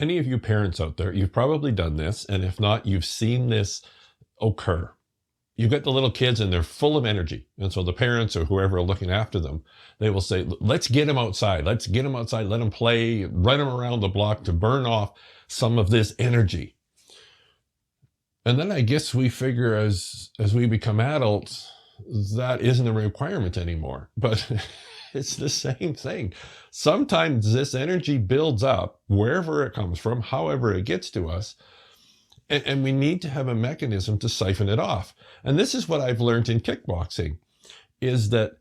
Any of you parents out there, you've probably done this, and if not, you've seen this occur. You've got the little kids and they're full of energy. And so the parents or whoever are looking after them, they will say, let's get them outside. Let's get them outside. Let them play, run them around the block to burn off some of this energy. And then I guess we figure as we become adults, that isn't a requirement anymore. But it's the same thing. Sometimes this energy builds up wherever it comes from, however it gets to us. And we need to have a mechanism to siphon it off. And this is what I've learned in kickboxing, is that,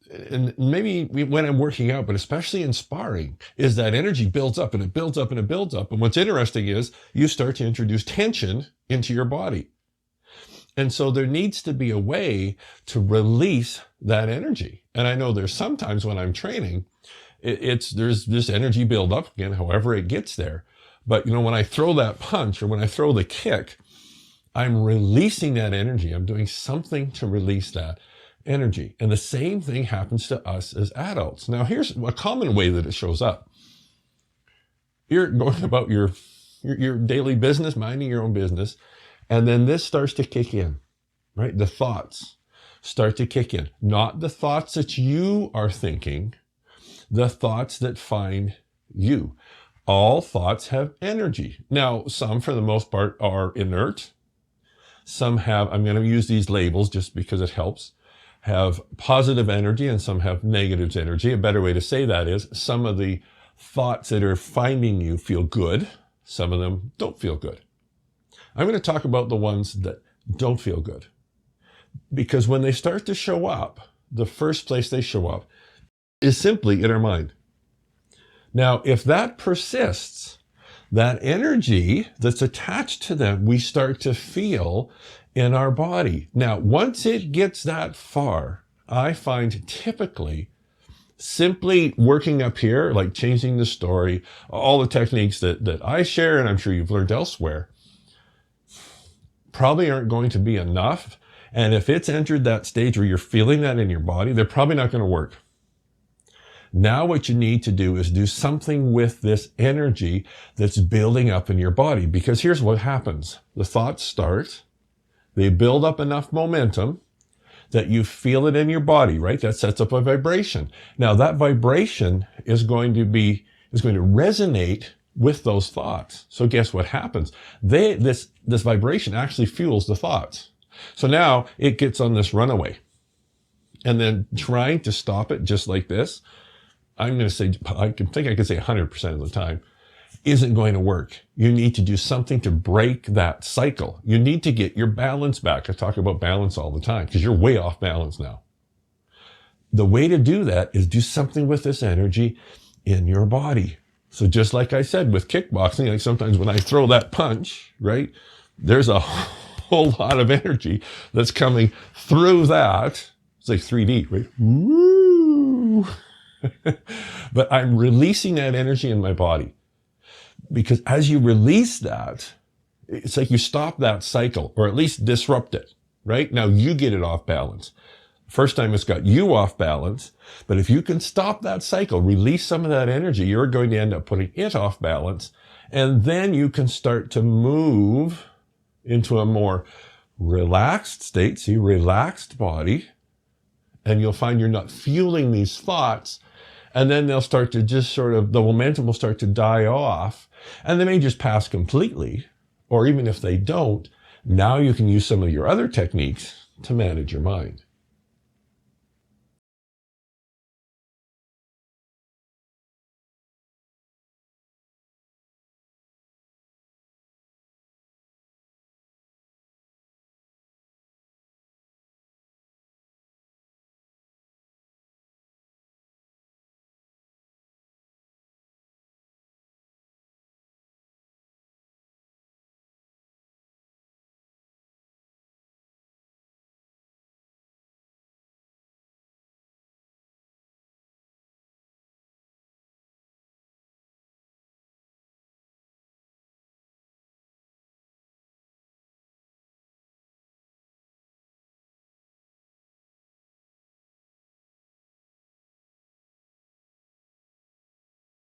and maybe when I'm working out, but especially in sparring, is that energy builds up and it builds up and it builds up. And what's interesting is you start to introduce tension into your body. And so there needs to be a way to release that energy. And I know there's sometimes when I'm training, there's this energy build up again, however it gets there. But, when I throw that punch or when I throw the kick, I'm releasing that energy. I'm doing something to release that energy. And the same thing happens to us as adults. Now, here's a common way that it shows up. You're going about your daily business, minding your own business, and then this starts to kick in, right? The thoughts start to kick in. Not the thoughts that you are thinking, the thoughts that find you. All thoughts have energy. Now, some, for the most part, are inert. Some have, I'm going to use these labels just because it helps, have positive energy, and some have negative energy. A better way to say that is some of the thoughts that are finding you feel good. Some of them don't feel good. I'm going to talk about the ones that don't feel good. Because when they start to show up, the first place they show up is simply in our mind. Now, if that persists, that energy that's attached to them, we start to feel in our body. Now, once it gets that far, I find typically simply working up here, like changing the story, all the techniques that I share, and I'm sure you've learned elsewhere, probably aren't going to be enough. And if it's entered that stage where you're feeling that in your body, they're probably not going to work. Now what you need to do is do something with this energy that's building up in your body. Because here's what happens. The thoughts start. They build up enough momentum that you feel it in your body, right? That sets up a vibration. Now that vibration is going to resonate with those thoughts. So guess what happens? This vibration actually fuels the thoughts. So now it gets on this runaway. And then trying to stop it just like this, I'm going to say, I think I could say 100% of the time, isn't going to work. You need to do something to break that cycle. You need to get your balance back. I talk about balance all the time because you're way off balance now. The way to do that is do something with this energy in your body. So just like I said with kickboxing, like sometimes when I throw that punch, right, there's a whole lot of energy that's coming through that. It's like 3D, right? Woo! But I'm releasing that energy in my body. Because as you release that, it's like you stop that cycle, or at least disrupt it, right? Now you get it off balance. First time it's got you off balance, but if you can stop that cycle, release some of that energy, you're going to end up putting it off balance, and then you can start to move into a more relaxed state, see, relaxed body, and you'll find you're not fueling these thoughts, and then they'll start to just the momentum will start to die off, and they may just pass completely, or even if they don't, now you can use some of your other techniques to manage your mind.